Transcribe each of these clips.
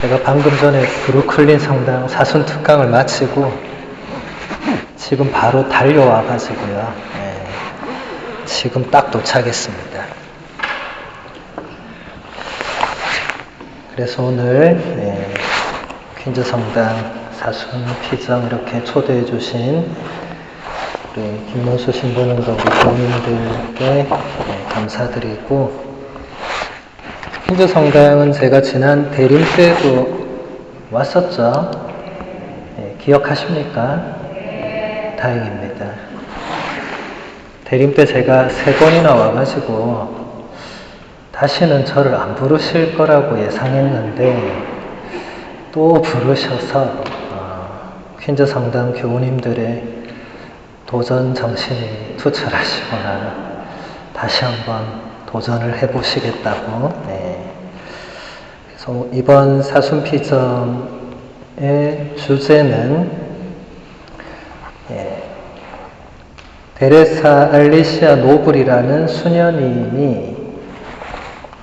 제가 방금 전에 브루클린 성당 사순 특강을 마치고 지금 바로 달려와 가지고요. 지금 딱 도착했습니다. 그래서 오늘 퀸즈 성당 사순 피정 이렇게 초대해 주신 우리 김문수 신부님과 우리 교인들께 감사드리고, 퀸즈 성당은 제가 지난 대림 때도 왔었죠. 기억하십니까? 다행입니다. 대림 때 제가 3번이나 와가지고 다시는 저를 안 부르실 거라고 예상했는데 또 부르셔서 퀸즈 성당 교우님들의 도전 정신이 투철하시구나, 다시 한번 도전을 해보시겠다고. 그래서 이번 사순피정의 주제는 데레사 알리시아 노블이라는 수녀님이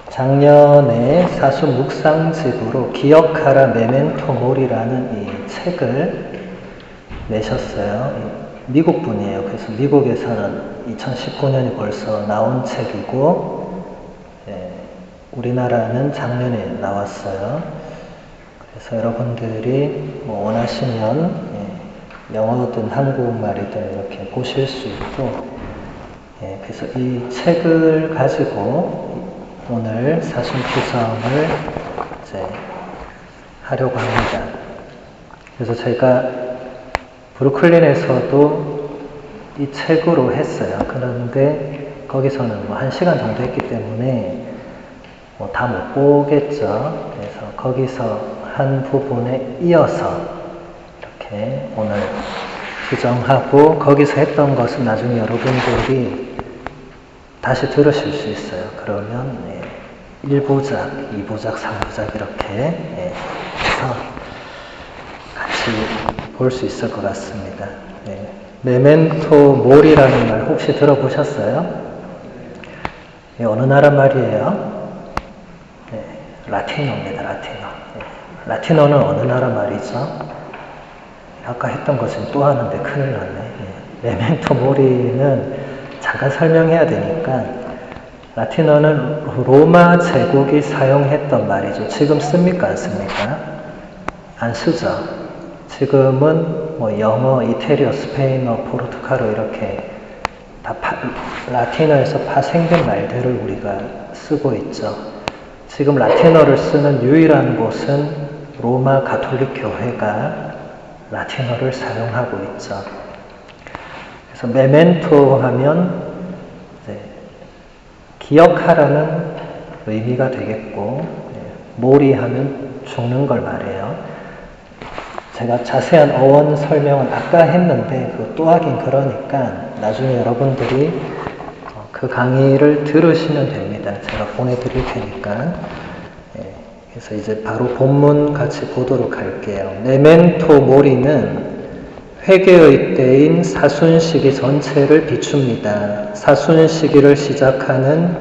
작년에 사순 묵상집으로 기억하라 메멘토 모리라는 이 책을 내셨어요. 미국 분이에요. 그래서 미국에서는 2019년이 벌써 나온 책이고, 우리나라는 작년에 나왔어요. 그래서 여러분들이 원하시면 영어든 한국말이든 이렇게 보실 수 있고, 그래서 이 책을 가지고 오늘 사순피정을 하려고 합니다. 그래서 제가 브루클린에서도 이 책으로 했어요. 그런데 거기서는 1시간 정도 했기 때문에 다 못 보겠죠. 그래서 거기서 한 부분에 이어서 이렇게 오늘 피정하고, 거기서 했던 것은 나중에 여러분들이 다시 들으실 수 있어요. 그러면 1부작, 2부작, 3부작 이렇게 해서 같이 볼 수 있을 것 같습니다. 메멘토 모리라는 말 혹시 들어보셨어요? 어느 나라 말이에요? 라틴어입니다. 라틴어는 어느 나라 말이죠? 아까 했던 것은 또 하는데 큰일 났네. 메멘토 모리는 잠깐 설명해야 되니까, 라틴어는 로마 제국이 사용했던 말이죠. 지금 씁니까? 안 씁니까? 안 쓰죠. 지금은 영어, 이태리어, 스페인어, 포르투갈어 이렇게 다 라틴어에서 파생된 말들을 우리가 쓰고 있죠. 지금 라틴어를 쓰는 유일한 곳은 로마 가톨릭 교회가 라틴어를 사용하고 있죠. 그래서 메멘토 하면 기억하라는 의미가 되겠고, 모리 하면 죽는 걸 말해요. 제가 자세한 어원 설명은 아까 했는데 그거 또 하긴 그러니까 나중에 여러분들이 그 강의를 들으시면 됩니다. 제가 보내드릴 테니까. 그래서 이제 바로 본문 같이 보도록 할게요. 메멘토 모리는 회개의 때인 사순시기 전체를 비춥니다. 사순시기를 시작하는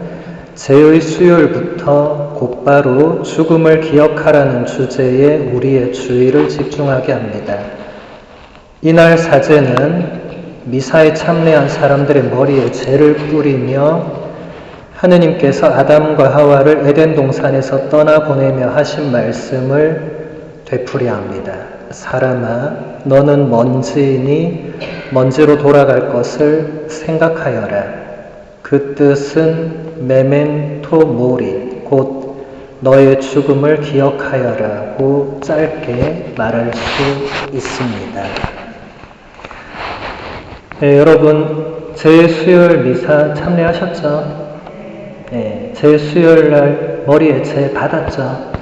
제의 수요일부터 곧바로 죽음을 기억하라는 주제에 우리의 주의를 집중하게 합니다. 이날 사제는 미사에 참여한 사람들의 머리에 죄를 뿌리며 하느님께서 아담과 하와를 에덴 동산에서 떠나보내며 하신 말씀을 되풀이야 합니다. 사람아, 너는 먼지이니 먼지로 돌아갈 것을 생각하여라. 그 뜻은 메멘토 모리, 곧 너의 죽음을 기억하여라고 짧게 말할 수 있습니다. 여러분, 제수요일 미사 참여하셨죠? 제수요일날 머리에 죄 받았죠?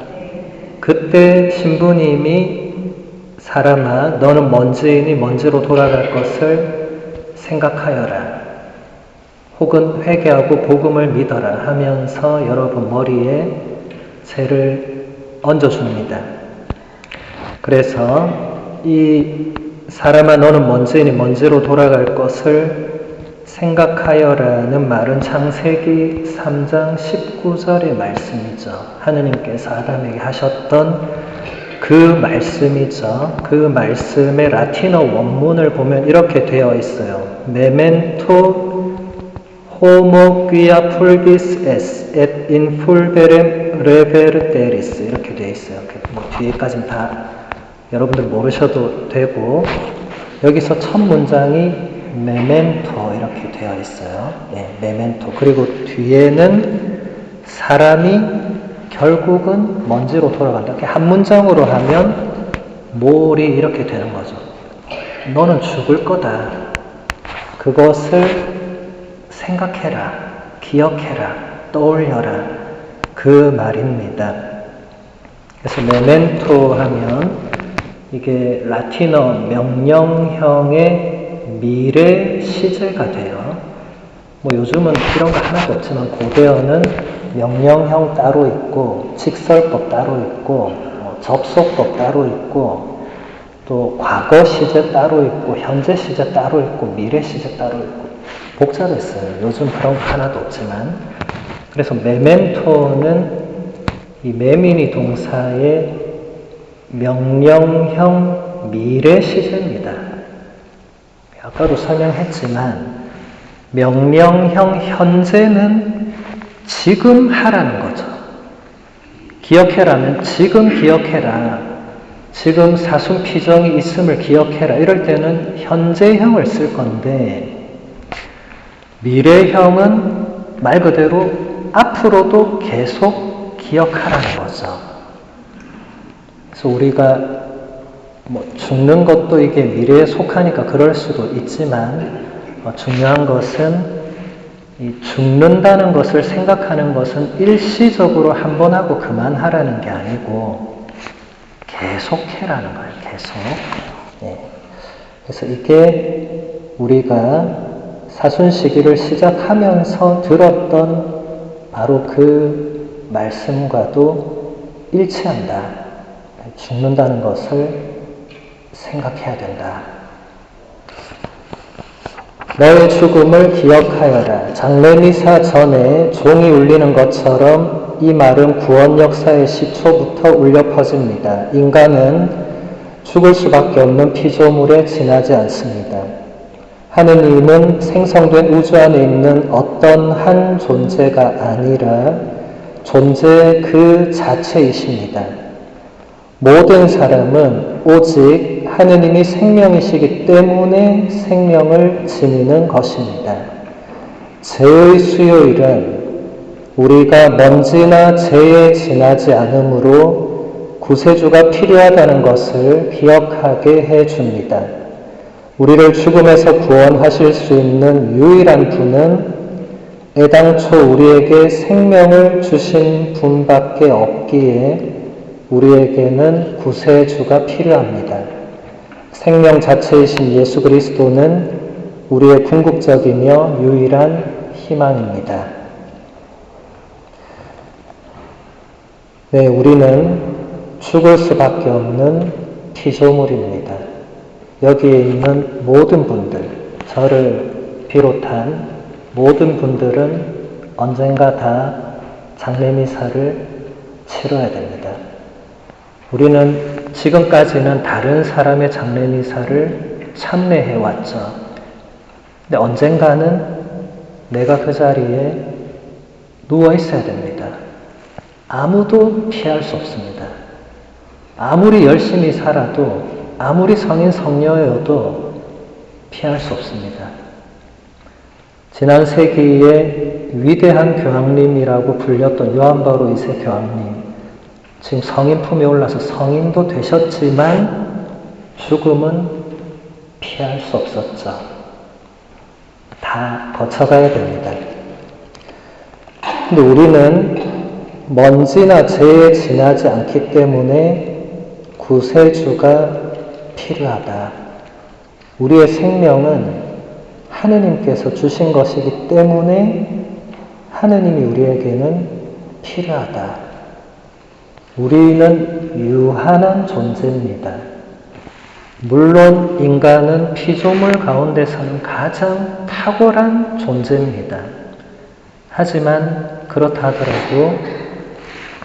그때 신부님이 사람아, 너는 먼지이니 먼지로 돌아갈 것을 생각하여라, 혹은 회개하고 복음을 믿어라 하면서 여러분 머리에 죄를 얹어줍니다. 그래서 이 사람아, 너는 먼지이니 먼지로 돌아갈 것을 생각하여라는 말은 창세기 3장 19절의 말씀이죠. 하느님께서 아담에게 하셨던 그 말씀이죠. 그 말씀의 라틴어 원문을 보면 이렇게 되어 있어요. Memento homo quia pulvis es et in fulverem reverderis 이렇게 되어 있어요. 뭐 뒤에까지는 다 여러분들 모르셔도 되고 여기서 첫 문장이 메멘토 이렇게 되어 있어요. 예, 메멘토. 그리고 뒤에는 사람이 결국은 먼지로 돌아간다. 이렇게 한 문장으로 하면 몰이 이렇게 되는 거죠. 너는 죽을 거다. 그것을 생각해라. 기억해라. 떠올려라. 그 말입니다. 그래서 메멘토 하면 이게 라틴어 명령형의 미래 시제가 돼요. 뭐 요즘은 이런 거 하나도 없지만 고대어는 명령형 따로 있고 직설법 따로 있고 접속법 따로 있고 또 과거 시제 따로 있고 현재 시제 따로 있고 미래 시제 따로 있고 복잡했어요. 요즘 그런 거 하나도 없지만 그래서 메멘토는 이 메미니 동사의 명령형 미래 시제입니다. 아까도 설명했지만 명령형 현재는 지금 하라는 거죠. 기억해라면 지금 기억해라. 지금 사순 피정이 있음을 기억해라. 이럴 때는 현재형을 쓸 건데 미래형은 말 그대로 앞으로도 계속 기억하라는 거죠. 그래서 우리가 뭐 죽는 것도 이게 미래에 속하니까 그럴 수도 있지만 중요한 것은 이 죽는다는 것을 생각하는 것은 일시적으로 한 번 하고 그만하라는 게 아니고 계속 해라는 거예요. 계속. 네. 그래서 이게 우리가 사순시기를 시작하면서 들었던 바로 그 말씀과도 일치한다. 죽는다는 것을 생각해야 된다. 너의 죽음을 기억하여라. 장례미사 전에 종이 울리는 것처럼 이 말은 구원 역사의 시초부터 울려 퍼집니다. 인간은 죽을 수밖에 없는 피조물에 지나지 않습니다. 하느님은 생성된 우주 안에 있는 어떤 한 존재가 아니라 존재 그 자체이십니다. 모든 사람은 오직 하느님이 생명이시기 때문에 생명을 지니는 것입니다. 죄의 수요일은 우리가 먼지나 죄에 지나지 않으므로 구세주가 필요하다는 것을 기억하게 해줍니다. 우리를 죽음에서 구원하실 수 있는 유일한 분은 애당초 우리에게 생명을 주신 분밖에 없기에 우리에게는 구세주가 필요합니다. 생명 자체이신 예수 그리스도는 우리의 궁극적이며 유일한 희망입니다. 네, 우리는 죽을 수밖에 없는 피조물입니다. 여기에 있는 모든 분들, 저를 비롯한 모든 분들은 언젠가 다 장례미사를 치러야 됩니다. 우리는 지금까지는 다른 사람의 장례미사를 참례해 왔죠. 근데 언젠가는 내가 그 자리에 누워 있어야 됩니다. 아무도 피할 수 없습니다. 아무리 열심히 살아도 아무리 성인 성녀여도 피할 수 없습니다. 지난 세기에 위대한 교황님이라고 불렸던 요한 바오로 2세 교황님, 지금 성인 품에 올라서 성인도 되셨지만 죽음은 피할 수 없었죠. 다 거쳐가야 됩니다. 근데 우리는 먼지나 죄에 지나지 않기 때문에 구세주가 필요하다. 우리의 생명은 하느님께서 주신 것이기 때문에 하느님이 우리에게는 필요하다. 우리는 유한한 존재입니다. 물론 인간은 피조물 가운데서는 가장 탁월한 존재입니다. 하지만 그렇다 하더라도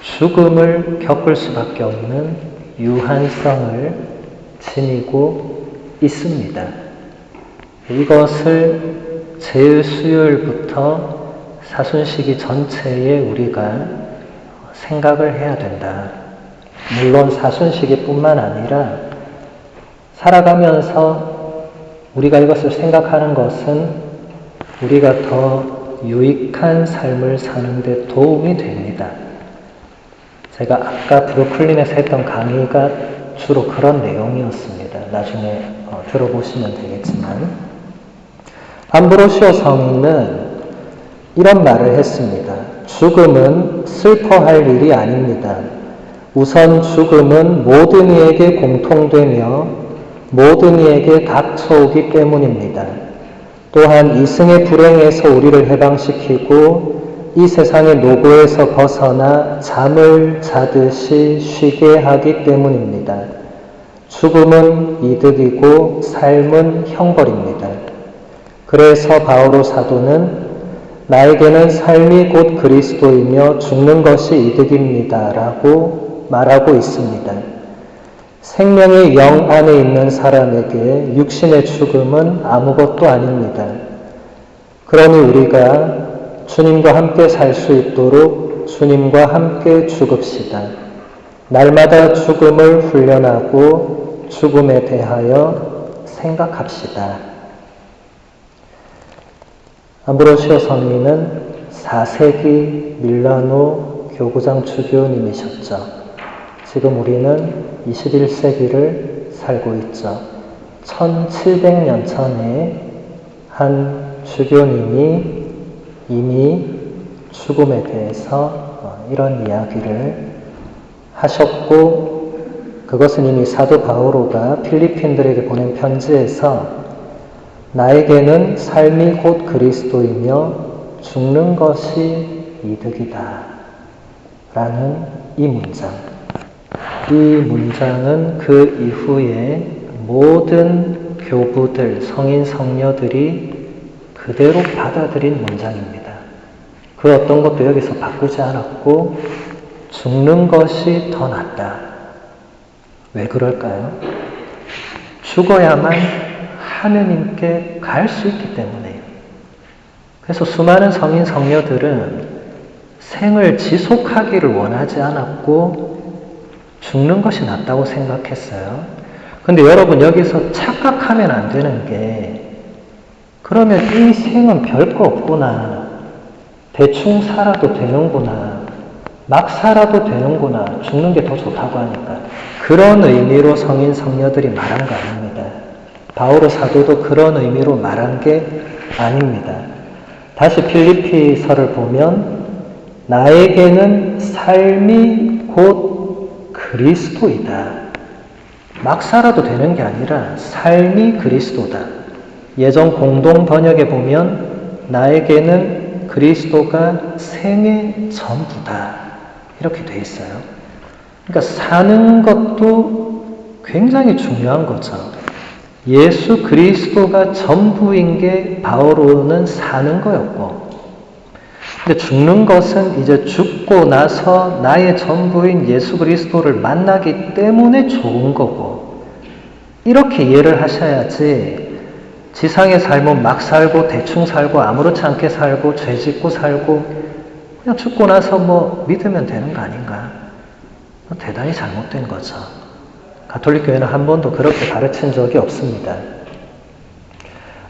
죽음을 겪을 수밖에 없는 유한성을 지니고 있습니다. 이것을 제수요일부터 사순시기 전체에 우리가 생각을 해야 된다. 물론 사순시기뿐만 아니라 살아가면서 우리가 이것을 생각하는 것은 우리가 더 유익한 삶을 사는 데 도움이 됩니다. 제가 아까 브루클린에서 했던 강의가 주로 그런 내용이었습니다. 나중에 들어보시면 되겠지만 암브로시오 성인은 이런 말을 했습니다. 죽음은 슬퍼할 일이 아닙니다. 우선 죽음은 모든 이에게 공통되며 모든 이에게 닥쳐오기 때문입니다. 또한 이승의 불행에서 우리를 해방시키고 이 세상의 노고에서 벗어나 잠을 자듯이 쉬게 하기 때문입니다. 죽음은 이득이고 삶은 형벌입니다. 그래서 바오로 사도는 나에게는 삶이 곧 그리스도이며 죽는 것이 이득입니다. 라고 말하고 있습니다. 생명의 영 안에 있는 사람에게 육신의 죽음은 아무것도 아닙니다. 그러니 우리가 주님과 함께 살 수 있도록 주님과 함께 죽읍시다. 날마다 죽음을 훈련하고 죽음에 대하여 생각합시다. 암브로시오 성인은 4세기 밀라노 교구장 주교님이셨죠. 지금 우리는 21세기를 살고 있죠. 1700년 전에 한 주교님이 이미 죽음에 대해서 이런 이야기를 하셨고, 그것은 이미 사도 바오로가 필리핀들에게 보낸 편지에서 나에게는 삶이 곧 그리스도이며 죽는 것이 이득이다 라는 이 문장. 이 문장은 그 이후에 모든 교부들, 성인 성녀들이 그대로 받아들인 문장입니다. 그 어떤 것도 여기서 바꾸지 않았고 죽는 것이 더 낫다. 왜 그럴까요? 죽어야만 하느님께 갈 수 있기 때문에요. 그래서 수많은 성인 성녀들은 생을 지속하기를 원하지 않았고 죽는 것이 낫다고 생각했어요. 근데 여러분 여기서 착각하면 안 되는 게, 그러면 이 생은 별거 없구나, 대충 살아도 되는구나, 막 살아도 되는구나, 죽는 게 더 좋다고 하니까, 그런 의미로 성인 성녀들이 말한 거 아닙니다. 바오로 사도도 그런 의미로 말한 게 아닙니다. 다시 필리피서를 보면 나에게는 삶이 곧 그리스도이다. 막 살아도 되는 게 아니라 삶이 그리스도다. 예전 공동 번역에 보면 나에게는 그리스도가 생의 전부다. 이렇게 돼 있어요. 그러니까 사는 것도 굉장히 중요한 거죠. 예수 그리스도가 전부인 게 바오로는 사는 거였고, 근데 죽는 것은 이제 죽고 나서 나의 전부인 예수 그리스도를 만나기 때문에 좋은 거고, 이렇게 이해를 하셔야지 지상의 삶은 막 살고 대충 살고 아무렇지 않게 살고 죄 짓고 살고 그냥 죽고 나서 뭐 믿으면 되는 거 아닌가? 대단히 잘못된 거죠. 가톨릭 교회는 한 번도 그렇게 가르친 적이 없습니다.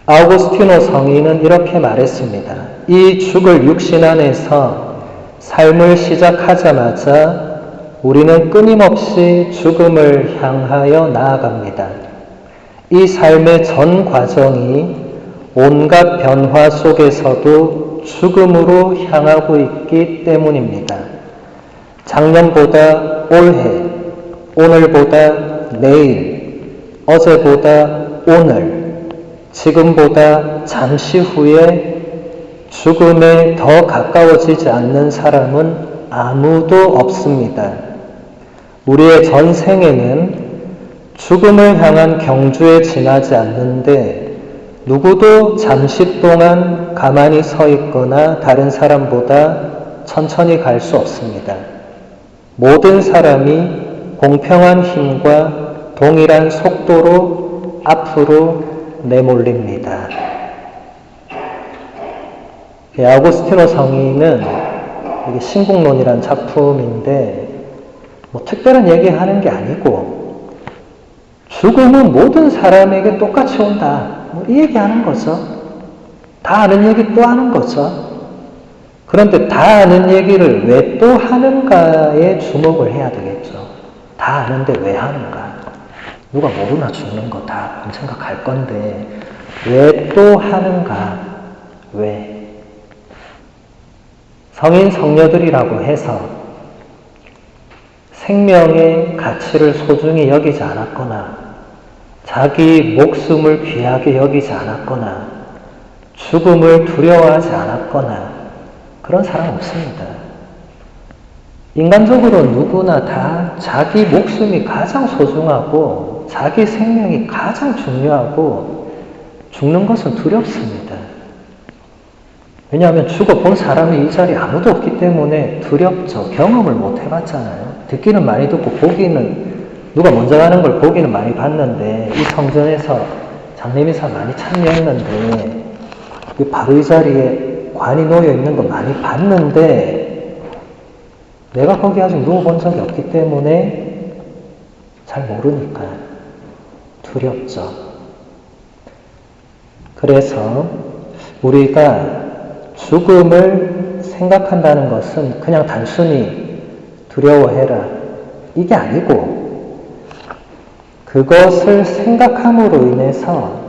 아우구스티노 성인은 이렇게 말했습니다. 이 죽을 육신 안에서 삶을 시작하자마자 우리는 끊임없이 죽음을 향하여 나아갑니다. 이 삶의 전 과정이 온갖 변화 속에서도 죽음으로 향하고 있기 때문입니다. 작년보다 올해, 오늘보다 내일, 어제보다 오늘, 지금보다 잠시 후에 죽음에 더 가까워지지 않는 사람은 아무도 없습니다. 우리의 전생에는 죽음을 향한 경주에 지나지 않는데 누구도 잠시 동안 가만히 서 있거나 다른 사람보다 천천히 갈 수 없습니다. 모든 사람이 공평한 힘과 동일한 속도로 앞으로 내몰립니다. 아우구스티노 성인은 이게 신국론이란 작품인데 뭐 특별한 얘기하는 게 아니고 죽음은 모든 사람에게 똑같이 온다. 뭐 이 얘기하는 거죠. 다 아는 얘기 또 하는 거죠. 그런데 다 아는 얘기를 왜 또 하는가에 주목을 해야 되겠죠. 다 아는데 왜 하는가? 누가 모르나 죽는 거 다 생각할 건데 왜 또 하는가? 왜? 성인 성녀들이라고 해서 생명의 가치를 소중히 여기지 않았거나 자기 목숨을 귀하게 여기지 않았거나 죽음을 두려워하지 않았거나 그런 사람 없습니다. 인간적으로 누구나 다 자기 목숨이 가장 소중하고 자기 생명이 가장 중요하고 죽는 것은 두렵습니다. 왜냐하면 죽어본 사람이 이 자리에 아무도 없기 때문에 두렵죠. 경험을 못 해봤잖아요. 듣기는 많이 듣고 보기는 누가 먼저 가는 걸 보기는 많이 봤는데 이 성전에서 장례미사 많이 참여했는데 바로 이 자리에 관이 놓여 있는 거 많이 봤는데 내가 거기 아직 누워본 적이 없기 때문에 잘 모르니까 두렵죠. 그래서 우리가 죽음을 생각한다는 것은 그냥 단순히 두려워해라 이게 아니고 그것을 생각함으로 인해서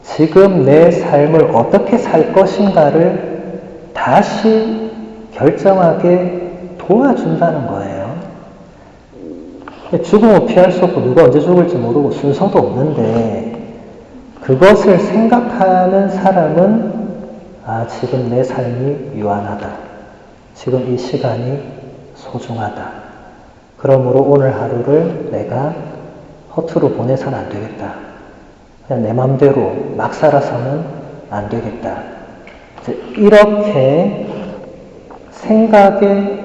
지금 내 삶을 어떻게 살 것인가를 다시 결정하게 도와준다는 거예요. 죽음은 피할 수 없고 누가 언제 죽을지 모르고 순서도 없는데 그것을 생각하는 사람은 지금 내 삶이 유한하다. 지금 이 시간이 소중하다. 그러므로 오늘 하루를 내가 허투루 보내서는 안 되겠다. 그냥 내 맘대로 막 살아서는 안 되겠다. 이렇게 생각의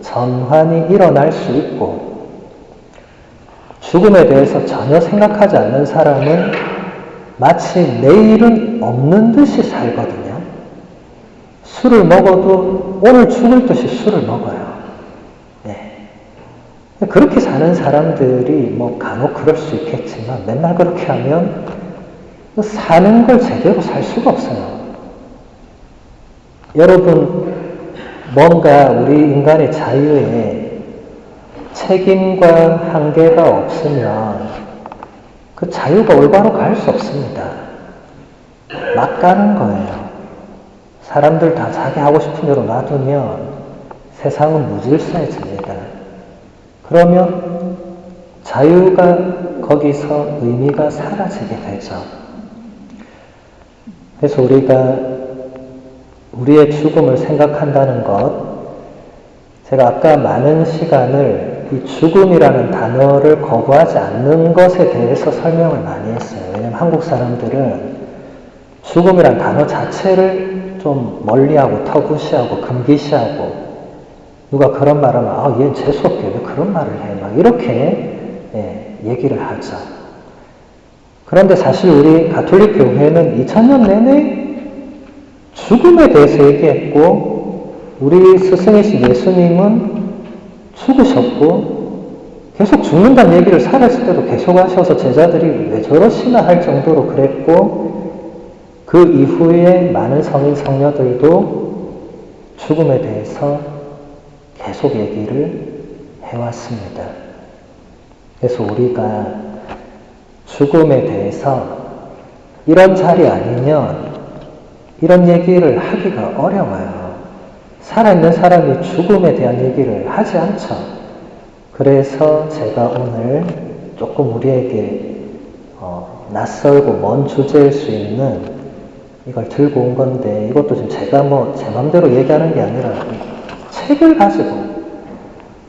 전환이 일어날 수 있고 죽음에 대해서 전혀 생각하지 않는 사람은 마치 내일은 없는 듯이 살거든요. 술을 먹어도 오늘 죽을 듯이 술을 먹어요. 네. 그렇게 사는 사람들이 뭐 간혹 그럴 수 있겠지만 맨날 그렇게 하면 사는 걸 제대로 살 수가 없어요. 여러분 뭔가 우리 인간의 자유에 책임과 한계가 없으면 그 자유가 올바로 갈 수 없습니다. 막 가는 거예요. 사람들 다 자기 하고 싶은 대로 놔두면 세상은 무질서해집니다. 그러면 자유가 거기서 의미가 사라지게 되죠. 그래서 우리가 우리의 죽음을 생각한다는 것, 제가 아까 많은 시간을 이 죽음이라는 단어를 거부하지 않는 것에 대해서 설명을 많이 했어요. 왜냐하면 한국 사람들은 죽음이란 단어 자체를 좀 멀리하고 터부시하고 금기시하고 누가 그런 말 하면 얘는 재수없게 왜 그런 말을 해? 막 이렇게 얘기를 하죠. 그런데 사실 우리 가톨릭 교회는 2000년 내내 죽음에 대해서 얘기했고 우리 스승이신 예수님은 죽으셨고 계속 죽는다는 얘기를 살았을 때도 계속 하셔서 제자들이 왜 저러시나 할 정도로 그랬고 그 이후에 많은 성인 성녀들도 죽음에 대해서 계속 얘기를 해왔습니다. 그래서 우리가 죽음에 대해서 이런 자리 아니면 이런 얘기를 하기가 어려워요. 살아있는 사람이 죽음에 대한 얘기를 하지 않죠. 그래서 제가 오늘 조금 우리에게 낯설고 먼 주제일 수 있는 이걸 들고 온 건데 이것도 지금 제가 제 맘대로 얘기하는 게 아니라 책을 가지고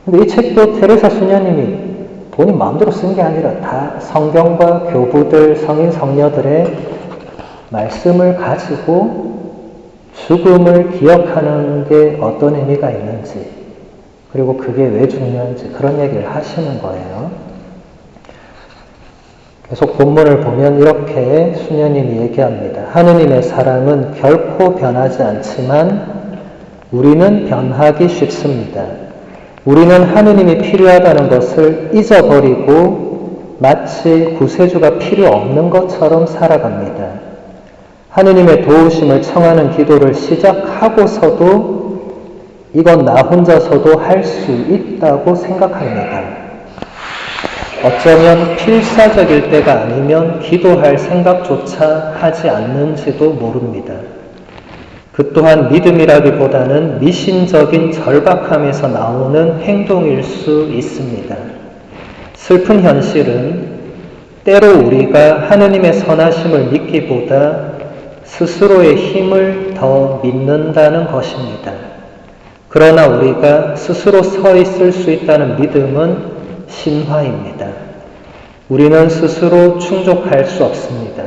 근데 이 책도 테레사 수녀님이 본인 마음대로 쓴 게 아니라 다 성경과 교부들, 성인, 성녀들의 말씀을 가지고 죽음을 기억하는 게 어떤 의미가 있는지, 그리고 그게 왜 중요한지 그런 얘기를 하시는 거예요. 계속 본문을 보면 이렇게 수녀님이 얘기합니다. 하느님의 사랑은 결코 변하지 않지만 우리는 변하기 쉽습니다. 우리는 하느님이 필요하다는 것을 잊어버리고 마치 구세주가 필요 없는 것처럼 살아갑니다. 하느님의 도우심을 청하는 기도를 시작하고서도 이건 나 혼자서도 할 수 있다고 생각합니다. 어쩌면 필사적일 때가 아니면 기도할 생각조차 하지 않는지도 모릅니다. 그 또한 믿음이라기보다는 미심적인 절박함에서 나오는 행동일 수 있습니다. 슬픈 현실은 때로 우리가 하느님의 선하심을 믿기보다 스스로의 힘을 더 믿는다는 것입니다. 그러나 우리가 스스로 서 있을 수 있다는 믿음은 신화입니다. 우리는 스스로 충족할 수 없습니다.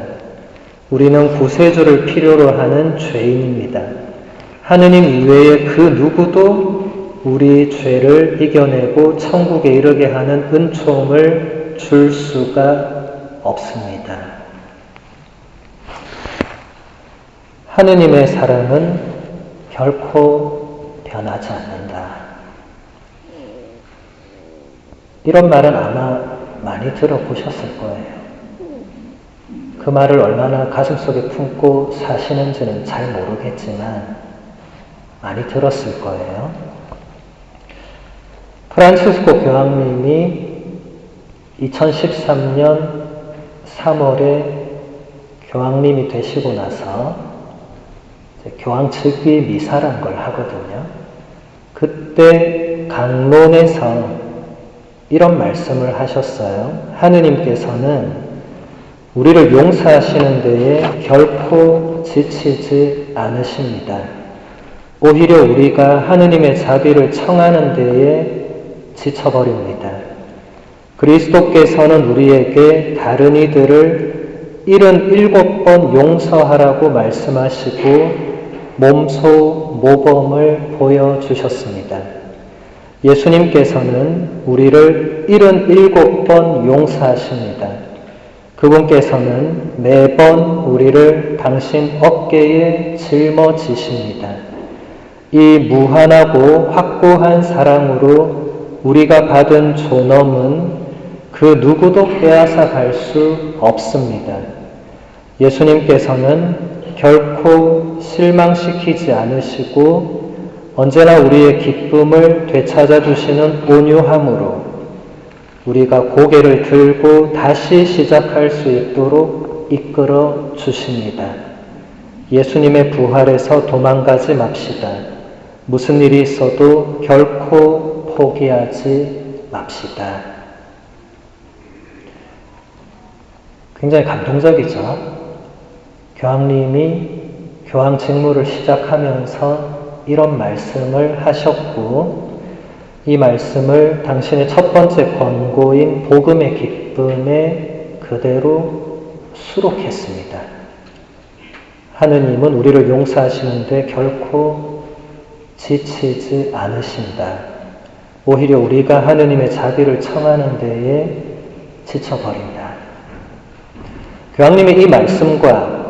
우리는 구세주를 필요로 하는 죄인입니다. 하느님 이외에 그 누구도 우리 죄를 이겨내고 천국에 이르게 하는 은총을 줄 수가 없습니다. 하느님의 사랑은 결코 변하지 않는다. 이런 말은 아마 많이 들어보셨을 거예요. 그 말을 얼마나 가슴속에 품고 사시는지는 잘 모르겠지만 많이 들었을 거예요. 프란치스코 교황님이 2013년 3월에 교황님이 되시고 나서 교황 즉위 미사란 걸 하거든요. 그때 강론에서 이런 말씀을 하셨어요. 하느님께서는 우리를 용서하시는 데에 결코 지치지 않으십니다. 오히려 우리가 하느님의 자비를 청하는 데에 지쳐버립니다. 그리스도께서는 우리에게 다른 이들을 77번 용서하라고 말씀하시고 몸소 모범을 보여주셨습니다. 예수님께서는 우리를 77번 용서하십니다. 그분께서는 매번 우리를 당신 어깨에 짊어지십니다. 이 무한하고 확고한 사랑으로 우리가 받은 존엄은 그 누구도 빼앗아 갈 수 없습니다. 예수님께서는 결코 실망시키지 않으시고 언제나 우리의 기쁨을 되찾아 주시는 온유함으로 우리가 고개를 들고 다시 시작할 수 있도록 이끌어 주십니다. 예수님의 부활에서 도망가지 맙시다. 무슨 일이 있어도 결코 포기하지 맙시다. 굉장히 감동적이죠. 교황님이 교황 직무를 시작하면서 이런 말씀을 하셨고 이 말씀을 당신의 첫 번째 권고인 복음의 기쁨에 그대로 수록했습니다. 하느님은 우리를 용서하시는데 결코 지치지 않으신다. 오히려 우리가 하느님의 자비를 청하는 데에 지쳐버린다. 교황님의 이 말씀과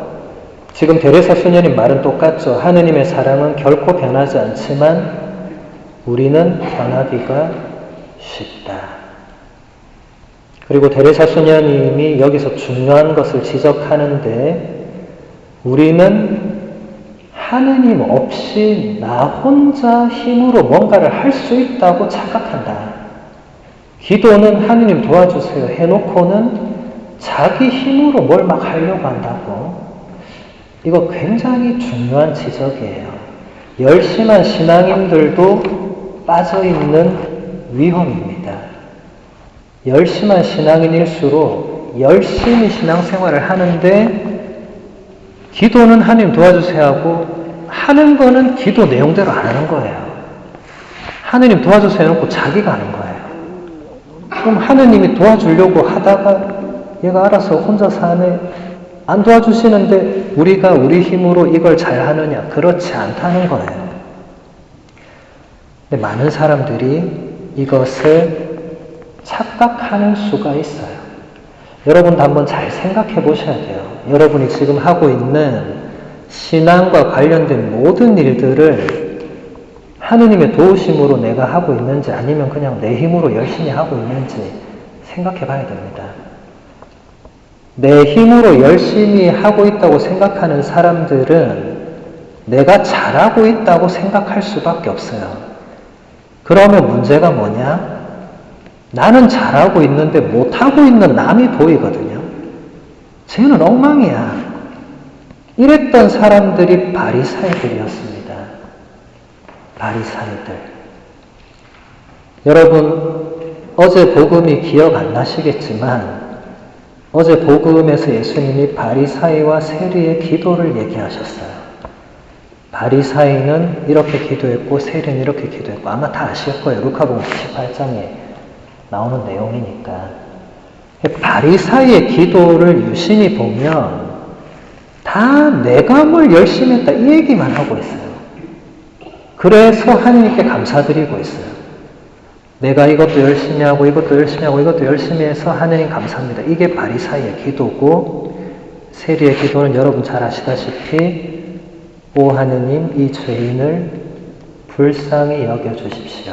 지금 데레사 수녀님 말은 똑같죠. 하느님의 사랑은 결코 변하지 않지만 우리는 변하기가 쉽다. 그리고 데레사 수녀님이 여기서 중요한 것을 지적하는데 우리는 하느님 없이 나 혼자 힘으로 뭔가를 할 수 있다고 착각한다. 기도는 하느님 도와주세요 해놓고는 자기 힘으로 뭘 막 하려고 한다고. 이거 굉장히 중요한 지적이에요. 열심한 신앙인들도 빠져있는 위험입니다. 열심한 신앙인일수록 열심히 신앙생활을 하는데 기도는 하나님 도와주세요 하고 하는 거는 기도 내용대로 안 하는 거예요. 하나님 도와주세요 해놓고 자기가 하는 거예요. 그럼 하느님이 도와주려고 하다가 얘가 알아서 혼자 사네. 안 도와주시는데 우리가 우리 힘으로 이걸 잘 하느냐? 그렇지 않다는 거예요. 근데 많은 사람들이 이것을 착각하는 수가 있어요. 여러분도 한번 잘 생각해 보셔야 돼요. 여러분이 지금 하고 있는 신앙과 관련된 모든 일들을 하느님의 도우심으로 내가 하고 있는지 아니면 그냥 내 힘으로 열심히 하고 있는지 생각해 봐야 됩니다. 내 힘으로 열심히 하고 있다고 생각하는 사람들은 내가 잘하고 있다고 생각할 수밖에 없어요. 그러면 문제가 뭐냐? 나는 잘하고 있는데 못하고 있는 남이 보이거든요. 쟤는 엉망이야. 이랬던 사람들이 바리사이들이었습니다. 바리사이들. 여러분, 어제 복음이 기억 안 나시겠지만 어제 복음에서 예수님이 바리사이와 세리의 기도를 얘기하셨어요. 바리사이는 이렇게 기도했고 세리는 이렇게 기도했고 아마 다 아실 거예요. 루카복음 18장에 나오는 내용이니까. 바리사이의 기도를 유심히 보면 다 내가 뭘 열심히 했다 이 얘기만 하고 있어요. 그래서 하나님께 감사드리고 있어요. 내가 이것도 열심히 하고 이것도 열심히 하고 이것도 열심히 해서 하느님 감사합니다. 이게 바리사이의 기도고 세리의 기도는 여러분 잘 아시다시피 오 하느님 이 죄인을 불쌍히 여겨주십시오.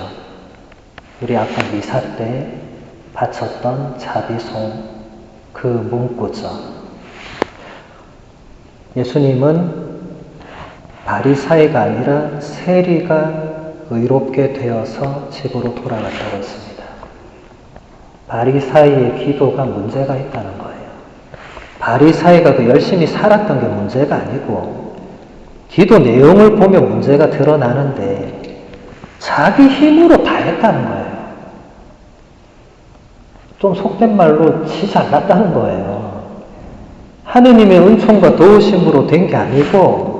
우리 아까 미사 때 바쳤던 자비송 그 문구죠. 예수님은 바리사이가 아니라 세리가 의롭게 되어서 집으로 돌아갔다고 했습니다. 바리사이의 기도가 문제가 있다는 거예요. 바리사이가 그 열심히 살았던 게 문제가 아니고 기도 내용을 보면 문제가 드러나는데 자기 힘으로 다 했다는 거예요. 좀 속된 말로 지 잘났다는 거예요. 하느님의 은총과 도우심으로 된 게 아니고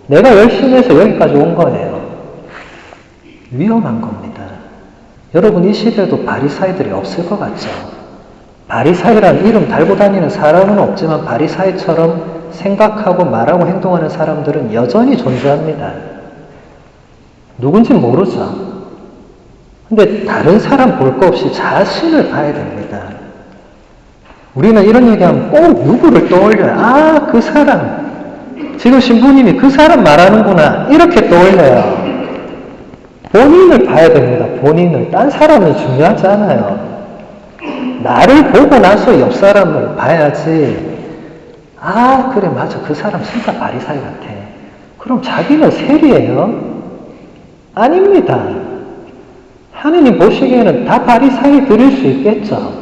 내가 열심히 해서 여기까지 온 거예요. 위험한 겁니다. 여러분 이 시대에도 바리사이들이 없을 것 같죠? 바리사이라는 이름 달고 다니는 사람은 없지만 바리사이처럼 생각하고 말하고 행동하는 사람들은 여전히 존재합니다. 누군지 모르죠. 근데 다른 사람 볼 거 없이 자신을 봐야 됩니다. 우리는 이런 얘기하면 꼭 누구를 떠올려요. 아, 그 사람. 지금 신부님이 그 사람 말하는구나. 이렇게 떠올려요. 본인을 봐야 됩니다. 본인을. 딴 사람은 중요하지 않아요. 나를 보고 나서 옆 사람을 봐야지. 아, 그래, 맞아. 그 사람 진짜 바리사이 같아. 그럼 자기는 세리예요? 아닙니다. 하느님 보시기에는 다 바리사이 드릴 수 있겠죠.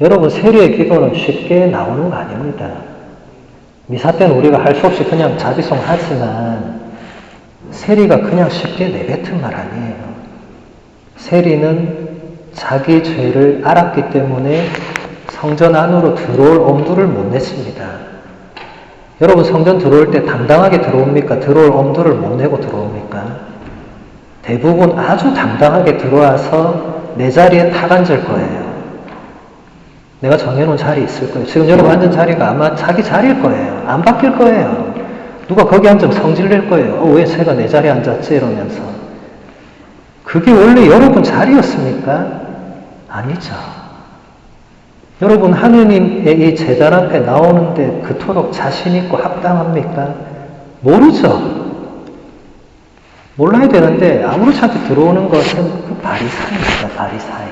여러분, 세리의 기도는 쉽게 나오는 거 아닙니다. 미사 때는 우리가 할 수 없이 그냥 자비송 하지만 세리가 그냥 쉽게 내뱉은 말 아니에요. 세리는 자기 죄를 알았기 때문에 성전 안으로 들어올 엄두를 못 냈습니다. 여러분 성전 들어올 때 당당하게 들어옵니까? 들어올 엄두를 못 내고 들어옵니까? 대부분 아주 당당하게 들어와서 내 자리에 탁 앉을 거예요. 내가 정해놓은 자리 있을 거예요. 지금 여러분 앉은 자리가 아마 자기 자리일 거예요. 안 바뀔 거예요. 누가 거기 앉으면 성질낼 거예요. 왜 제가 내 자리에 앉았지? 이러면서. 그게 원래 여러분 자리였습니까? 아니죠. 여러분 하느님의 이 제단 앞에 나오는데 그토록 자신 있고 합당합니까? 모르죠. 몰라야 되는데 아무렇지 않게 들어오는 것은 그 바리사이입니다. 바리사이.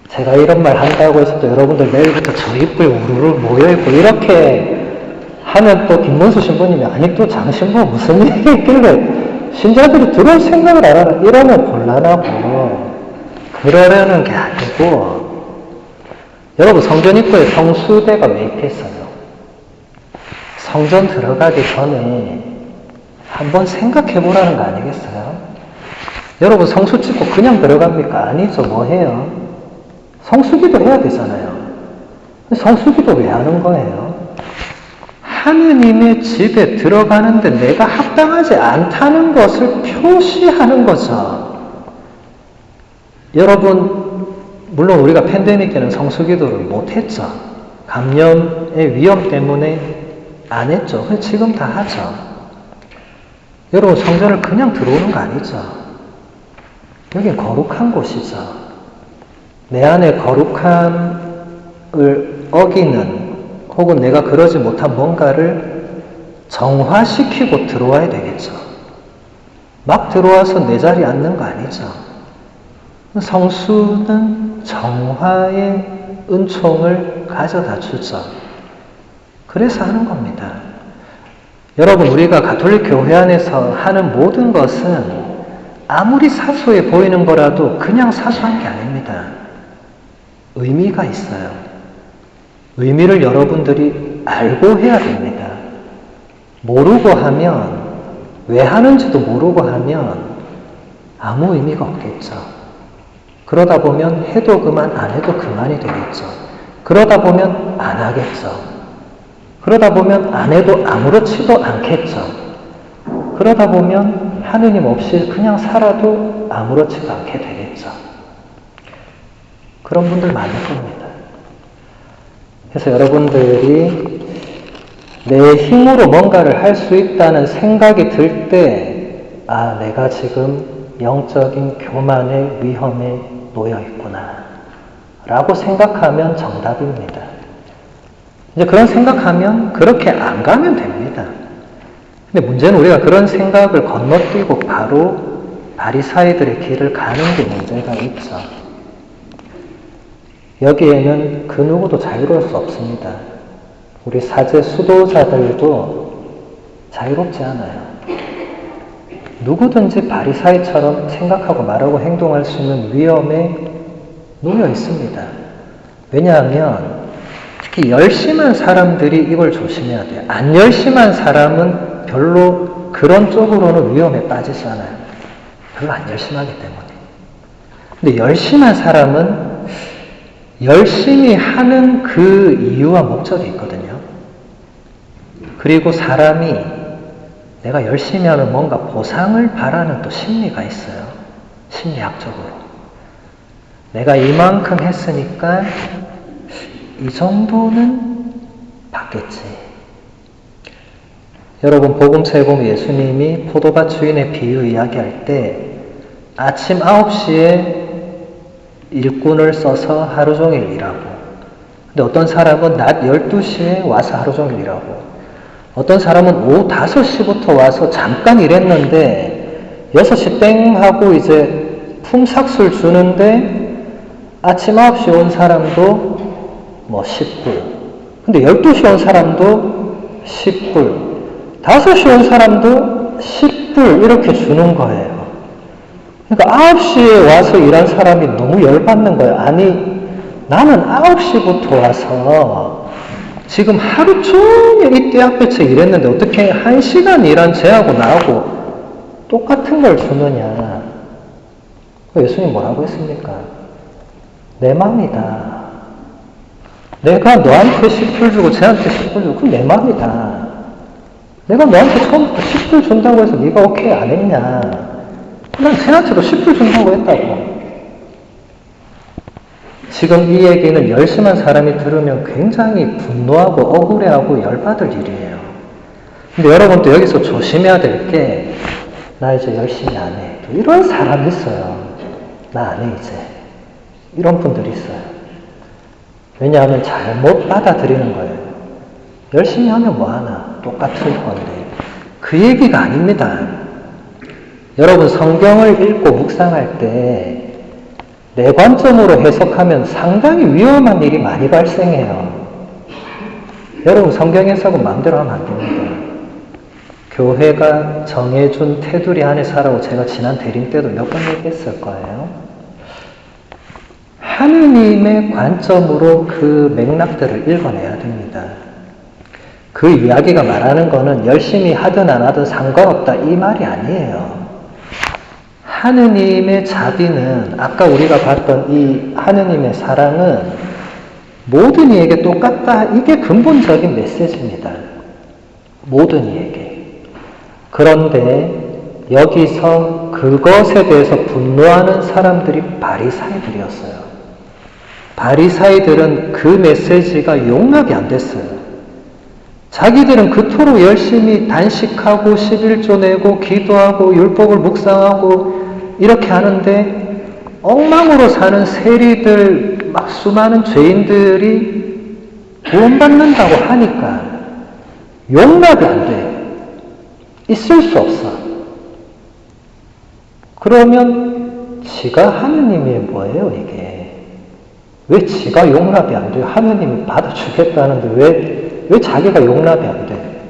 제가 이런 말 한다고 해서 또 여러분들 내일부터 저 입구에 우르르 모여있고 이렇게 하면 또 김문수 신부님이 아니 또 장신부 무슨 얘기 있길래 신자들이 들어올 생각을 안 하나 이러면 곤란하고 그러려는 게 아니고 여러분 성전 입구에 성수대가 왜 이렇게 있어요? 성전 들어가기 전에 한번 생각해 보라는 거 아니겠어요? 여러분 성수 찍고 그냥 들어갑니까? 아니죠. 뭐 해요? 성수기도 해야 되잖아요. 성수기도 왜 하는 거예요? 하느님의 집에 들어가는데 내가 합당하지 않다는 것을 표시하는 거죠. 여러분, 물론 우리가 팬데믹 때는 성수기도를 못했죠. 감염의 위험 때문에 안 했죠. 근데 지금 다 하죠. 여러분, 성전을 그냥 들어오는 거 아니죠. 여긴 거룩한 곳이죠. 내 안에 거룩함을 어기는 혹은 내가 그러지 못한 뭔가를 정화시키고 들어와야 되겠죠. 막 들어와서 내 자리에 앉는 거 아니죠. 성수는 정화의 은총을 가져다 주죠. 그래서 하는 겁니다. 여러분, 우리가 가톨릭 교회 안에서 하는 모든 것은 아무리 사소해 보이는 거라도 그냥 사소한 게 아닙니다. 의미가 있어요. 의미를 여러분들이 알고 해야 됩니다. 모르고 하면, 왜 하는지도 모르고 하면 아무 의미가 없겠죠. 그러다 보면 해도 그만, 안 해도 그만이 되겠죠. 그러다 보면 안 하겠죠. 그러다 보면 안 해도 아무렇지도 않겠죠. 그러다 보면 하느님 없이 그냥 살아도 아무렇지도 않게 되겠죠. 그런 분들 많을 겁니다. 그래서 여러분들이 내 힘으로 뭔가를 할 수 있다는 생각이 들 때, 아, 내가 지금 영적인 교만의 위험에 놓여 있구나 라고 생각하면 정답입니다. 이제 그런 생각하면 그렇게 안 가면 됩니다. 근데 문제는 우리가 그런 생각을 건너뛰고 바로 바리사이들의 길을 가는 게 문제가 있죠. 여기에는 그 누구도 자유로울 수 없습니다. 우리 사제 수도자들도 자유롭지 않아요. 누구든지 바리사이처럼 생각하고 말하고 행동할 수 있는 위험에 놓여 있습니다. 왜냐하면 특히 열심한 사람들이 이걸 조심해야 돼요. 안 열심한 사람은 별로 그런 쪽으로는 위험에 빠지지 않아요. 별로 안 열심하기 때문에. 근데 열심한 사람은 열심히 하는 그 이유와 목적이 있거든요. 그리고 사람이 내가 열심히 하면 뭔가 보상을 바라는 또 심리가 있어요. 심리학적으로. 내가 이만큼 했으니까 이 정도는 받겠지. 여러분, 복음서에 보면 예수님이 포도밭 주인의 비유 이야기할 때 아침 9시에 일꾼을 써서 하루 종일 일하고, 근데 어떤 사람은 낮 12시에 와서 하루 종일 일하고, 어떤 사람은 오후 5시부터 와서 잠깐 일했는데 6시 땡 하고 이제 품삯을 주는데 아침 9시 온 사람도 뭐 10불, 근데 12시 온 사람도 10불, 5시 온 사람도 10불 이렇게 주는 거예요. 그러니까 9시에 와서 일한 사람이 너무 열받는 거예요. 아니, 나는 9시부터 와서 지금 하루 종일 이때 앞에서 일했는데 어떻게 1시간 일한 쟤하고 나하고 똑같은 걸 주느냐. 예수님 뭐라고 했습니까? 내 맘이다. 내가 너한테 10불 주고 쟤한테 10불 주고 그건 내 맘이다. 내가 너한테 처음부터 10불 준다고 해서 네가 오케이 안 했냐. 난 쟤한테도 10불 준다고 했다고. 지금 이 얘기는 열심한 사람이 들으면 굉장히 분노하고 억울해하고 열받을 일이에요. 근데 여러분도 여기서 조심해야 될 게, 나 이제 열심히 안 해. 이런 사람 있어요. 나 안 해 이제. 이런 분들이 있어요. 왜냐하면 잘못 받아들이는 거예요. 열심히 하면 뭐하나? 똑같을 건데. 그 얘기가 아닙니다. 여러분, 성경을 읽고 묵상할 때 내 관점으로 해석하면 상당히 위험한 일이 많이 발생해요. 여러분, 성경 해석은 마음대로 하면 안 됩니다. 교회가 정해준 테두리 안에 살아고 제가 지난 대림 때도 몇 번 얘기했을 거예요. 하느님의 관점으로 그 맥락들을 읽어내야 됩니다. 그 이야기가 말하는 거는 열심히 하든 안 하든 상관없다 이 말이 아니에요. 하느님의 자비는, 아까 우리가 봤던 이 하느님의 사랑은 모든 이에게 똑같다. 이게 근본적인 메시지입니다. 모든 이에게. 그런데 여기서 그 그것에 대해서 분노하는 사람들이 바리사이들이었어요. 바리사이들은 그 메시지가 용납이 안 됐어요. 자기들은 그토록 열심히 단식하고 11조 내고 기도하고 율법을 묵상하고 이렇게 하는데 엉망으로 사는 세리들, 막 수많은 죄인들이 구원받는다고 하니까 용납이 안 돼. 있을 수 없어. 그러면 지가 하느님이 뭐예요, 이게? 왜 지가 용납이 안 돼요? 하느님이 받아주겠다는데 왜 자기가 용납이 안 돼?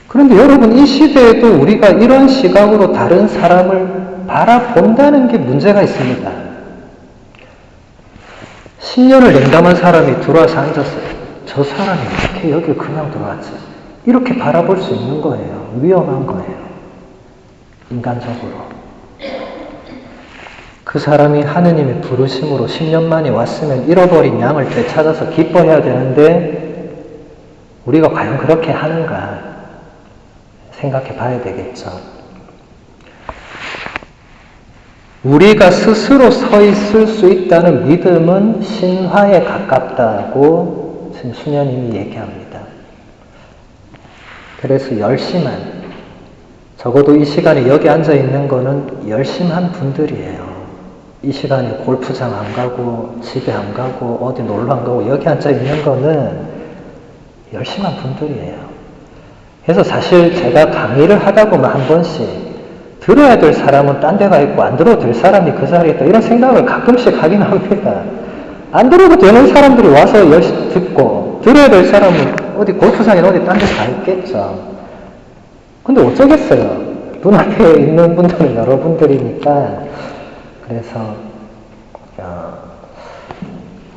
그런데 여러분, 이 시대에도 우리가 이런 시각으로 다른 사람을 바라본다는 게 문제가 있습니다. 10년을 냉담한 사람이 들어와서 앉았어요. 저 사람이 어떻게 여길 그냥 들어왔지? 이렇게 바라볼 수 있는 거예요. 위험한 거예요. 인간적으로. 그 사람이 하느님의 부르심으로 10년 만에 왔으면 잃어버린 양을 되찾아서 기뻐해야 되는데 우리가 과연 그렇게 하는가 생각해 봐야 되겠죠. 우리가 스스로 서 있을 수 있다는 믿음은 신화에 가깝다고 지금 수녀님이 얘기합니다. 그래서 열심한, 적어도 이 시간에 여기 앉아 있는 거는 열심한 분들이에요. 이 시간에 골프장 안 가고 집에 안 가고 어디 놀러 안 가고 여기 앉아 있는 거는 열심한 분들이에요. 그래서 사실 제가 강의를 하다 보면 한 번씩 들어야 될 사람은 딴 데가 있고 안 들어도 될 사람이 그 자리에 있다 이런 생각을 가끔씩 하긴 합니다. 안 들어도 되는 사람들이 와서 열심히 듣고 들어야 될 사람은 어디 골프장이나 어디 딴 데 가 있겠죠. 근데 어쩌겠어요. 눈앞에 있는 분들은 여러분들이니까. 그래서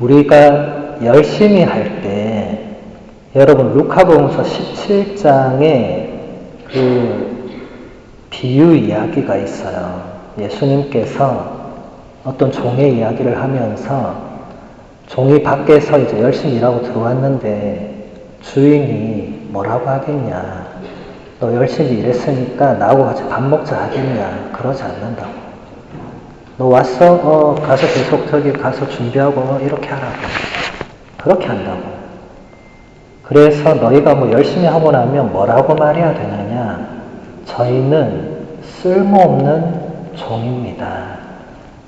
우리가 열심히 할 때 여러분 루카복음서 17장에 그 비유 이야기가 있어요. 예수님께서 어떤 종의 이야기를 하면서 종이 밖에서 이제 열심히 일하고 들어왔는데 주인이 뭐라고 하겠냐. 너 열심히 일했으니까 나하고 같이 밥 먹자 하겠냐. 그러지 않는다고. 너 왔어? 가서 계속 저기 가서 준비하고 이렇게 하라고. 그렇게 한다고. 그래서 너희가 뭐 열심히 하고 나면 뭐라고 말해야 되느냐. 저희는 쓸모없는 종입니다.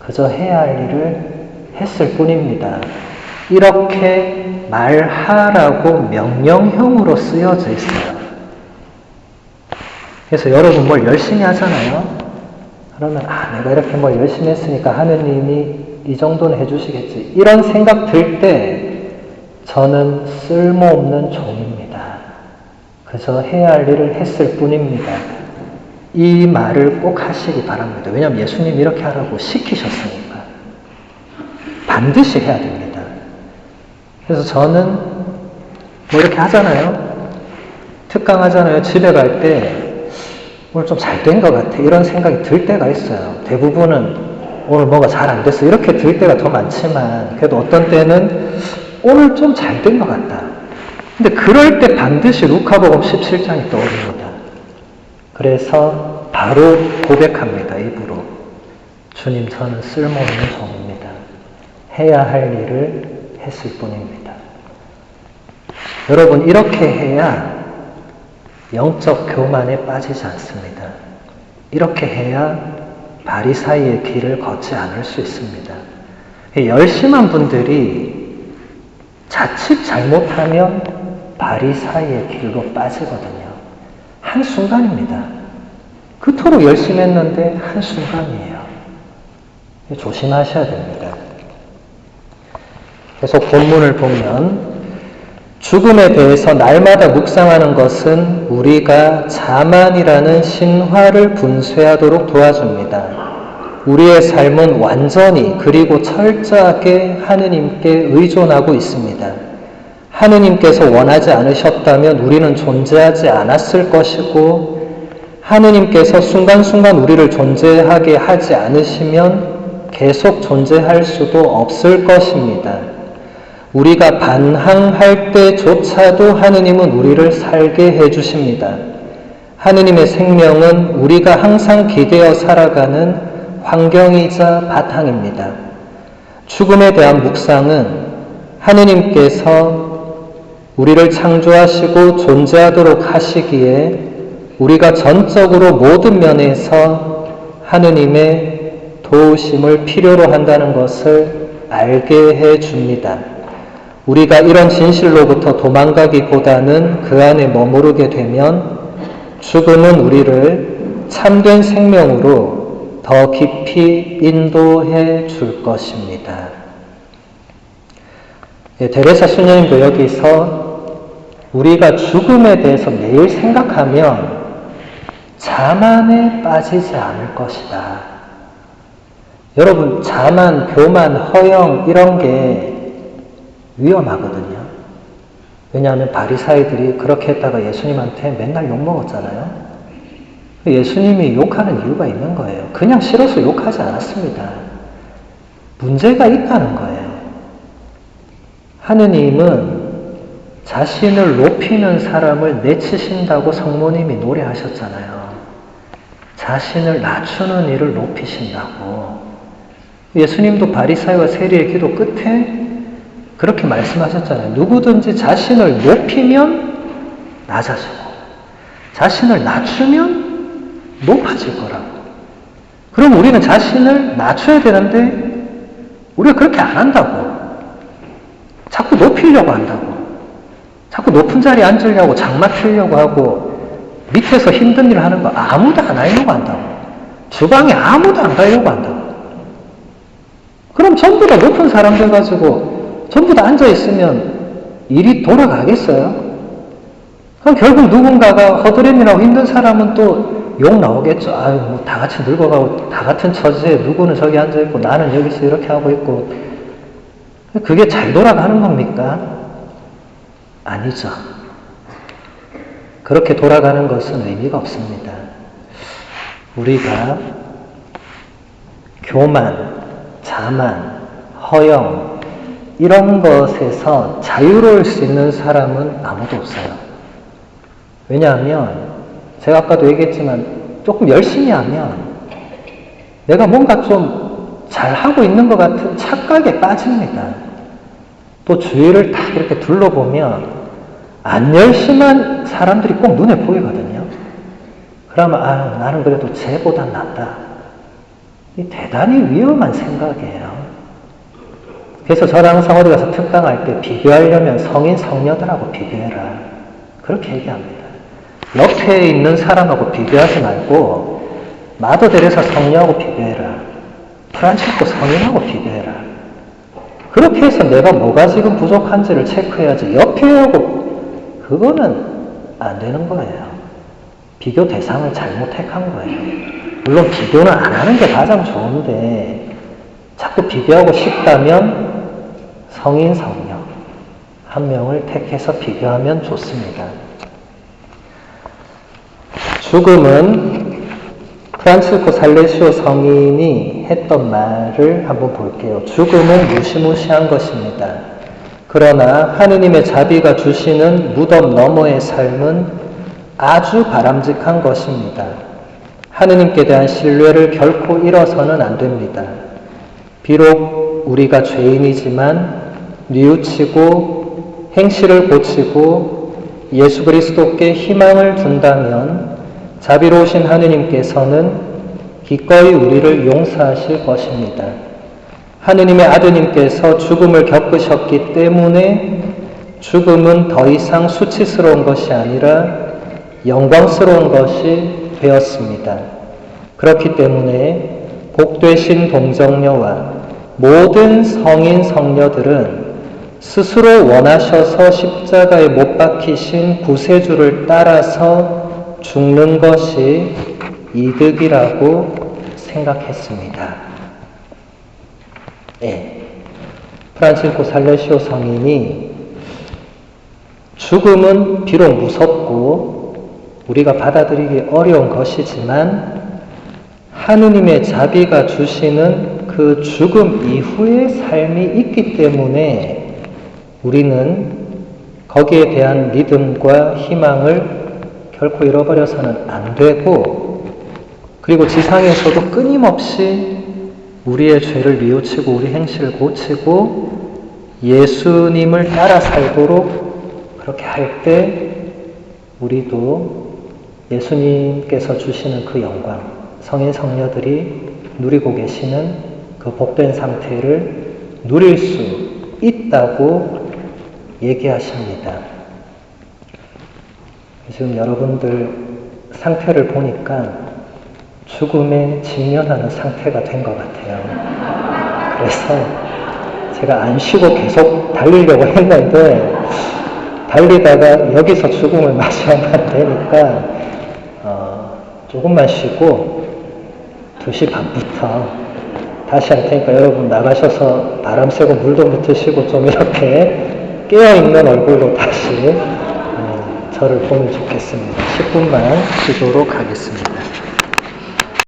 그저 해야 할 일을 했을 뿐입니다. 이렇게 말하라고 명령형으로 쓰여져 있어요. 그래서 여러분 뭘 열심히 하잖아요. 그러면 내가 이렇게 뭘 열심히 했으니까 하느님이 이 정도는 해주시겠지. 이런 생각 들 때 저는 쓸모없는 종입니다. 그저 해야 할 일을 했을 뿐입니다. 이 말을 꼭 하시기 바랍니다. 왜냐하면 예수님이 이렇게 하라고 시키셨으니까. 반드시 해야 됩니다. 그래서 저는 뭐 이렇게 하잖아요. 특강 하잖아요. 집에 갈 때 오늘 좀 잘 된 것 같아. 이런 생각이 들 때가 있어요. 대부분은 오늘 뭐가 잘 안 됐어. 이렇게 들 때가 더 많지만 그래도 어떤 때는 오늘 좀 잘 된 것 같다. 근데 그럴 때 반드시 루카복음 17장이 떠오릅니다. 그래서 바로 고백합니다. 입으로. 주님, 저는 쓸모없는 종입니다. 해야 할 일을 했을 뿐입니다. 여러분, 이렇게 해야 영적 교만에 빠지지 않습니다. 이렇게 해야 바리사이의 길을 걷지 않을 수 있습니다. 열심한 분들이 자칫 잘못하면 바리사이의 길로 빠지거든요. 한순간입니다. 그토록 열심히 했는데 한순간이에요. 조심하셔야 됩니다. 계속 본문을 보면 죽음에 대해서 날마다 묵상하는 것은 우리가 자만이라는 신화를 분쇄하도록 도와줍니다. 우리의 삶은 완전히 그리고 철저하게 하느님께 의존하고 있습니다. 하느님께서 원하지 않으셨다면 우리는 존재하지 않았을 것이고 하느님께서 순간순간 우리를 존재하게 하지 않으시면 계속 존재할 수도 없을 것입니다. 우리가 반항할 때조차도 하느님은 우리를 살게 해주십니다. 하느님의 생명은 우리가 항상 기대어 살아가는 환경이자 바탕입니다. 죽음에 대한 묵상은 하느님께서 우리를 창조하시고 존재하도록 하시기에 우리가 전적으로 모든 면에서 하느님의 도우심을 필요로 한다는 것을 알게 해 줍니다. 우리가 이런 진실로부터 도망가기보다는 그 안에 머무르게 되면 죽음은 우리를 참된 생명으로 더 깊이 인도해 줄 것입니다. 데레사 수녀님도 여기서 우리가 죽음에 대해서 매일 생각하면 자만에 빠지지 않을 것이다. 여러분, 자만, 교만, 허영 이런 게 위험하거든요. 왜냐하면 바리사이들이 그렇게 했다가 예수님한테 맨날 욕먹었잖아요. 예수님이 욕하는 이유가 있는 거예요. 그냥 싫어서 욕하지 않았습니다. 문제가 있다는 거예요. 하느님은 자신을 높이는 사람을 내치신다고 성모님이 노래하셨잖아요. 자신을 낮추는 이를 높이신다고. 예수님도 바리사이와 세리의 기도 끝에 그렇게 말씀하셨잖아요. 누구든지 자신을 높이면 낮아지고 자신을 낮추면 높아질 거라고. 그럼 우리는 자신을 낮춰야 되는데 우리가 그렇게 안 한다고. 자꾸 높이려고 한다고. 자꾸 높은 자리에 앉으려고 장마 피우려고 하고 밑에서 힘든 일을 하는 거 아무도 안 하려고 한다고. 주방에 아무도 안 가려고 한다고. 그럼 전부 다 높은 사람들 가지고 전부 다 앉아있으면 일이 돌아가겠어요? 그럼 결국 누군가가 허드렛이라고 힘든 사람은 또 욕 나오겠죠. 아유, 뭐 다 같이 늙어가고 다 같은 처지에 누구는 저기 앉아있고 나는 여기서 이렇게 하고 있고. 그게 잘 돌아가는 겁니까? 아니죠. 그렇게 돌아가는 것은 의미가 없습니다. 우리가 교만, 자만, 허영 이런 것에서 자유로울 수 있는 사람은 아무도 없어요. 왜냐하면 제가 아까도 얘기했지만 조금 열심히 하면 내가 뭔가 좀 잘하고 있는 것 같은 착각에 빠집니다. 또 주위를 딱 이렇게 둘러보면 안 열심한 사람들이 꼭 눈에 보이거든요. 그러면 나는 그래도 쟤보단 낫다. 이 대단히 위험한 생각이에요. 그래서 저는 항상 어디 가서 특강할 때 비교하려면 성인 성녀들하고 비교해라. 그렇게 얘기합니다. 옆에 있는 사람하고 비교하지 말고 마더 데레사 성녀하고 비교해라. 프란치스코 성인하고 비교해라. 그렇게 해서 내가 뭐가 지금 부족한지를 체크해야지 옆에 하고 그거는 안 되는 거예요. 비교 대상을 잘못 택한 거예요. 물론 비교는 안 하는 게 가장 좋은데 자꾸 비교하고 싶다면 성인, 성녀 한 명을 택해서 비교하면 좋습니다. 죽음은 프란치스코 살레시오 성인이 했던 말을 한번 볼게요. 죽음은 무시무시한 것입니다. 그러나 하느님의 자비가 주시는 무덤 너머의 삶은 아주 바람직한 것입니다. 하느님께 대한 신뢰를 결코 잃어서는 안 됩니다. 비록 우리가 죄인이지만 뉘우치고 행실을 고치고 예수 그리스도께 희망을 둔다면 자비로우신 하느님께서는 기꺼이 우리를 용서하실 것입니다. 하느님의 아드님께서 죽음을 겪으셨기 때문에 죽음은 더 이상 수치스러운 것이 아니라 영광스러운 것이 되었습니다. 그렇기 때문에 복되신 동정녀와 모든 성인 성녀들은 스스로 원하셔서 십자가에 못 박히신 구세주를 따라서 죽는 것이 이득이라고 생각했습니다. 프란치스코 살레시오 성인이 죽음은 비록 무섭고 우리가 받아들이기 어려운 것이지만 하느님의 자비가 주시는 그 죽음 이후의 삶이 있기 때문에 우리는 거기에 대한 믿음과 희망을 결코 잃어버려서는 안 되고, 그리고 지상에서도 끊임없이 우리의 죄를 뉘우치고 우리 행실을 고치고 예수님을 따라 살도록 그렇게 할 때 우리도 예수님께서 주시는 그 영광, 성인 성녀들이 누리고 계시는 그 복된 상태를 누릴 수 있다고 얘기하십니다. 지금 여러분들 상태를 보니까 죽음에 직면하는 상태가 된 것 같아요. 그래서 제가 안 쉬고 계속 달리려고 했는데 달리다가 여기서 죽음을 맞이하면 안 되니까 조금만 쉬고 2시 반부터 다시 할 테니까 여러분 나가셔서 바람 쐬고 물도 붙으시고 좀 이렇게 깨어있는 얼굴로 다시 저를 보면 좋겠습니다. 10분만 쉬도록 하겠습니다.